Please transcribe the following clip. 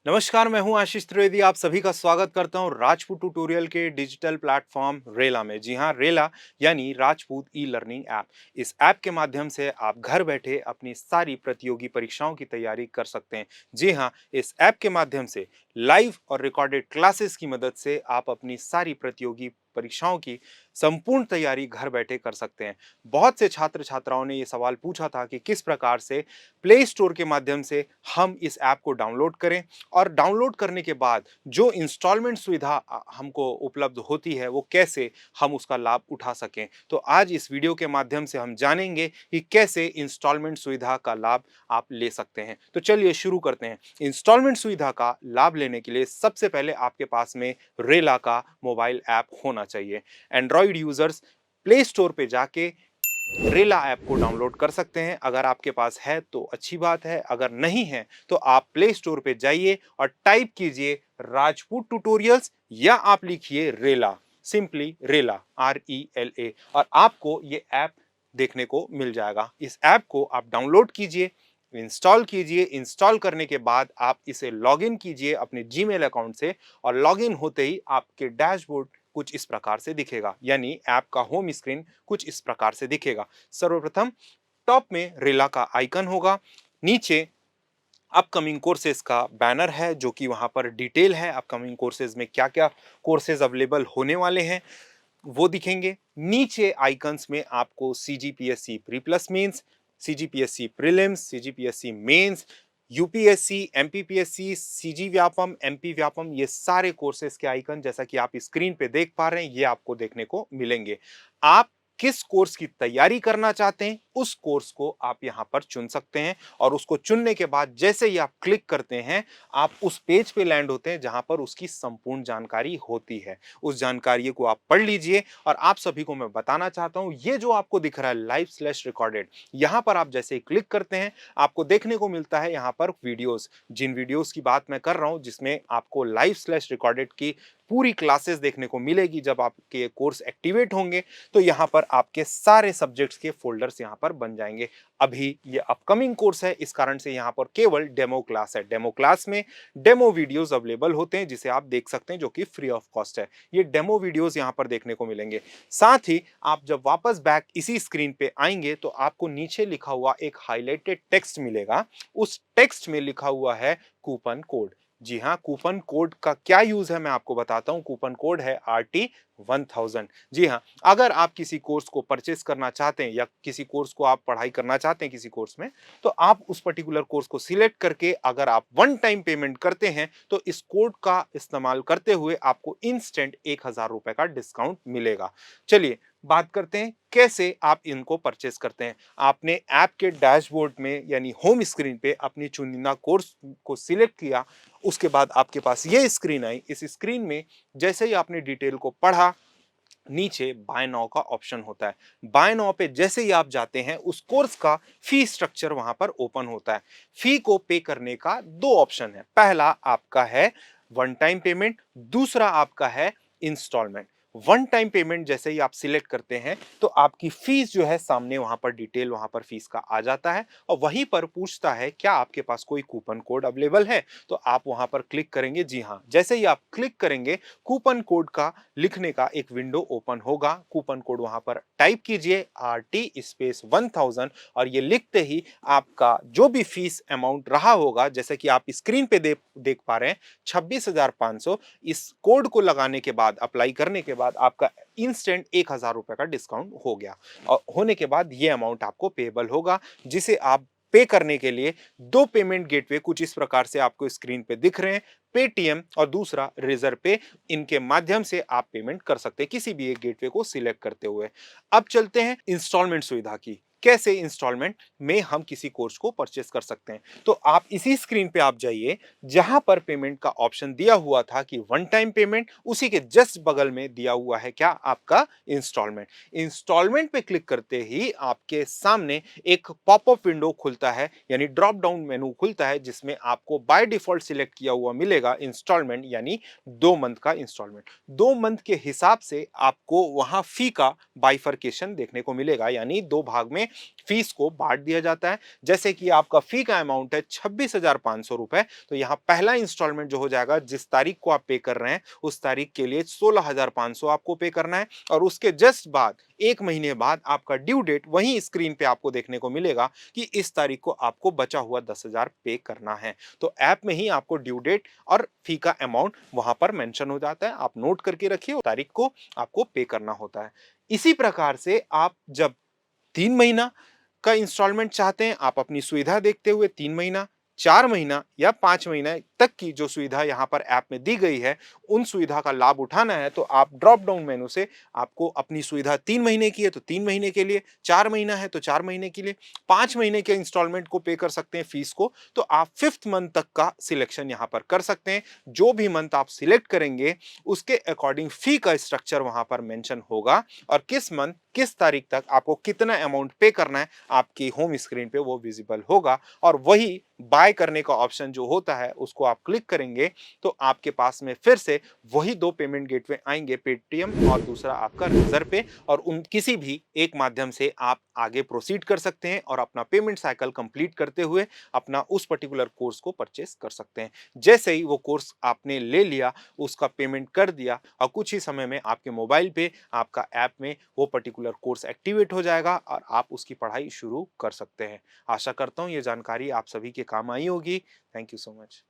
नमस्कार, मैं हूं आशीष त्रिवेदी। आप सभी का स्वागत करता हूं राजपूत ट्यूटोरियल के डिजिटल प्लेटफॉर्म रेला में। जी हां, रेला यानी राजपूत ई लर्निंग ऐप। इस ऐप के माध्यम से आप घर बैठे अपनी सारी प्रतियोगी परीक्षाओं की तैयारी कर सकते हैं। जी हां, इस ऐप के माध्यम से लाइव और रिकॉर्डेड क्लासेस की मदद से आप अपनी सारी प्रतियोगी परीक्षाओं की संपूर्ण तैयारी घर बैठे कर सकते हैं। बहुत से छात्र छात्राओं ने ये सवाल पूछा था कि किस प्रकार से प्ले स्टोर के माध्यम से हम इस ऐप को डाउनलोड करें और डाउनलोड करने के बाद जो इंस्टॉलमेंट सुविधा हमको उपलब्ध होती है वो कैसे हम उसका लाभ उठा सकें। तो आज इस वीडियो के माध्यम से हम जानेंगे कि कैसे इंस्टॉलमेंट सुविधा का लाभ आप ले सकते हैं। तो चलिए शुरू करते हैं। इंस्टॉलमेंट सुविधा का लाभ लेने के लिए सबसे पहले आपके पास में रेला का मोबाइल ऐप होना चाहिए। एंड्रॉइड यूजर्स प्ले स्टोर पे जाके रेला ऐप को डाउनलोड कर सकते हैं। अगर आपके पास है तो अच्छी बात है, अगर नहीं है तो आप प्ले स्टोर पे जाइए और टाइप कीजिए राजपूत ट्यूटोरियल्स या आप लिखिए रेला, सिंपली रेला, RELA, और आपको ये ऐप देखने को मिल जाएगा। इस ऐप को आप डाउनलोड कीजिए, इंस्टॉल कीजिए। इंस्टॉल करने के बाद आप इसे लॉगिन कीजिए अपने जीमेल अकाउंट से और लॉगिन होते ही आपके डैशबोर्ड कुछ इस प्रकार से दिखेगा, यानी ऐप का होम स्क्रीन कुछ इस प्रकार से दिखेगा। सर्वप्रथम टॉप में रेला का आइकन होगा, नीचे अपकमिंग कोर्सेज का बैनर है जो कि वहां पर डिटेल है अपकमिंग कोर्सेज में क्या क्या कोर्सेज अवेलेबल होने वाले हैं वो दिखेंगे। नीचे आइकन्स में आपको CGPSC pre plus mains, CGPSC prelims, CGPSC mains, UPSC, MPPSC, CG Vyapam, MP Vyapam, ये सारे कोर्सेज के आइकन जैसा कि आप स्क्रीन पे देख पा रहे हैं ये आपको देखने को मिलेंगे। आप किस कोर्स की तैयारी करना चाहते हैं उस कोर्स को आप यहां पर चुन सकते हैं और उसको चुनने के बाद जैसे ही आप क्लिक करते हैं आप उस पेज पे लैंड होते हैं जहां पर उसकी संपूर्ण जानकारी होती है। उस जानकारी को आप पढ़ लीजिए और आप सभी को मैं बताना चाहता हूं ये जो आपको दिख रहा है लाइव स्लैश रिकॉर्डेड, यहां पर आप जैसे ही क्लिक करते हैं आपको देखने को मिलता है यहां पर वीडियोस। जिन वीडियोस की बात मैं कर रहा हूं जिसमें आपको लाइव स्लैश रिकॉर्डेड की पूरी क्लासेस देखने को मिलेगी जब आपके कोर्स एक्टिवेट होंगे तो यहां पर आपके सारे सब्जेक्ट्स के फोल्डर्स यहां पर बन जाएंगे। अभी ये अपकमिंग कोर्स है इस कारण से यहां पर केवल डेमो क्लास है। डेमो क्लास में डेमो वीडियोस अवेलेबल होते हैं जिसे आप देख सकते हैं जो कि फ्री ऑफ कॉस्ट है। ये डेमो वीडियोस यहां पर देखने को मिलेंगे। साथ ही आप जब वापस बैक इसी स्क्रीन पे आएंगे तो आपको नीचे लिखा हुआ एक हाईलाइटेड टेक्स्ट मिलेगा। उस टेक्स्ट में लिखा हुआ है कूपन कोड। जी हाँ, कूपन कोड का क्या यूज है मैं आपको बताता हूं। कूपन कोड है RT1000। जी हाँ, अगर आप किसी कोर्स को परचेस करना चाहते हैं या किसी कोर्स को आप पढ़ाई करना चाहते हैं किसी कोर्स में, तो आप उस पर्टिकुलर कोर्स को सिलेक्ट करके अगर आप वन टाइम पेमेंट करते हैं तो इस कोड का इस्तेमाल करते हुए आपको इंस्टेंट 1000 रुपए का डिस्काउंट मिलेगा। चलिए बात करते हैं कैसे आप इनको परचेस करते हैं। आपने ऐप के डैशबोर्ड में यानी होम स्क्रीन पे अपनी चुनिंदा कोर्स को सिलेक्ट किया, उसके बाद आपके पास ये स्क्रीन आई। इस स्क्रीन में जैसे ही आपने डिटेल को पढ़ा नीचे बाय नाउ का ऑप्शन होता है। बाय नाउ पे जैसे ही आप जाते हैं उस कोर्स का फी स्ट्रक्चर वहां पर ओपन होता है। फी को पे करने का दो ऑप्शन है, पहला आपका है वन टाइम पेमेंट, दूसरा आपका है इंस्टॉलमेंट। वन टाइम पेमेंट जैसे ही आप सिलेक्ट करते हैं तो आपकी फीस जो है सामने वहां पर डिटेल वहां पर फीस का आ जाता है और वहीं पर पूछता है क्या आपके पास कोई कूपन कोड अवेलेबल है, तो आप वहां पर क्लिक करेंगे। जी हाँ, जैसे ही आप क्लिक करेंगे कूपन कोड का लिखने का एक विंडो ओपन होगा। कूपन कोड वहां पर टाइप कीजिए RT1000 और ये लिखते ही आपका जो भी फीस अमाउंट रहा होगा जैसे कि आप स्क्रीन पे देख पा रहे हैं 26,500, इस कोड को लगाने के बाद अप्लाई करने के बाद आपका इंस्टेंट 1000 रुपए का डिस्काउंट हो गया और होने के बाद ये अमाउंट आपको पेबल होगा जिसे आप पे करने के लिए दो पेमेंट गेटवे कुछ इस प्रकार से आपको स्क्रीन पे दिख रहे हैं, पेटीएम और दूसरा रेजर पे। इनके माध्यम से आप पेमेंट कर सकते हैं किसी भी एक गेटवे को सिलेक्ट करते हुए। अब चलते हैं इंस्टॉलमेंट सुविधा की, कैसे इंस्टॉलमेंट में हम किसी कोर्स को परचेस कर सकते हैं। तो आप इसी स्क्रीन पे आप जाइए जहां पर पेमेंट का ऑप्शन दिया हुआ था कि वन टाइम पेमेंट, उसी के जस्ट बगल में दिया हुआ है क्या आपका इंस्टॉलमेंट। इंस्टॉलमेंट पे क्लिक करते ही आपके सामने एक पॉपअप विंडो खुलता है यानी ड्रॉप डाउन मेनू खुलता है जिसमें आपको बाय डिफॉल्ट सिलेक्ट किया हुआ मिलेगा इंस्टॉलमेंट यानी 2 मंथ का इंस्टॉलमेंट। 2 मंथ के हिसाब से आपको वहां फी का बाइफरकेशन देखने को मिलेगा यानी दो भाग में फीस को बाँट दिया जाता है। जैसे कि आपका फी का अमाउंट है 26,500 रुपए, तो यहाँ पहला इंस्टॉलमेंट जो हो जाएगा, जिस तारीख को आप पे कर रहे हैं, उस तारीख के लिए 16,500 आपको पे करना है और उसके जस्ट बाद 1 महीने बाद आपका ड्यू डेट वहीं स्क्रीन पे आपको देखने को मिलेगा कि इस तारीख को आपको बचा हुआ 10,000 पे करना है। तो ऐप में ही आपको ड्यू डेट और फी का अमाउंट वहां पर मेंशन हो जाता है। आप नोट करके रखिए, तारीख को आपको पे करना होता है। इसी प्रकार से आप जब 3 महीना का इंस्टॉलमेंट चाहते हैं, आप अपनी सुविधा देखते हुए 3 महीना, 4 महीना या 5 महीने तक की जो सुविधा यहाँ पर ऐप में दी गई है, उन सुविधा का लाभ उठाना है तो आप ड्रॉप डाउन मेनू से आपको अपनी सुविधा 3 महीने की है तो 3 महीने के लिए, 4 महीना है तो 4 महीने के लिए, 5 महीने के इंस्टॉलमेंट को पे कर सकते हैं फीस को, तो आप 5th मंथ तक का सिलेक्शन यहाँ पर कर सकते हैं। जो भी मंथ आप सिलेक्ट करेंगे, उसके अकॉर्डिंग फी का स्ट्रक्चर वहाँ पर मेंशन होगा और किस मंथ, किस तारीख तक आपको कितना अमाउंट पे करना है, आपकी होम स्क्रीन पे वो विजिबल होगा और वही बाय करने का ऑप्शन जो होता है उसको आप क्लिक करेंगे तो आपके पास में फिर से वही 2 पेमेंट गेटवे आएंगे, पेटीएम और दूसरा आपका रेज़र पे, और उन किसी भी एक माध्यम से आप आगे प्रोसीड कर सकते हैं और अपना पेमेंट साइकिल कंप्लीट करते हुए अपना उस पर्टिकुलर कोर्स को परचेस कर सकते हैं। जैसे ही वो कोर्स आपने ले लिया, उसका पेमेंट कर दिया और कुछ ही समय में आपके मोबाइल पे, आपका ऐप में वो पर्टिकुलर कोर्स एक्टिवेट हो जाएगा और आप उसकी पढ़ाई शुरू कर सकते हैं। आशा करता हूँ ये जानकारी आप सभी के काम आई होगी। Thank you so much.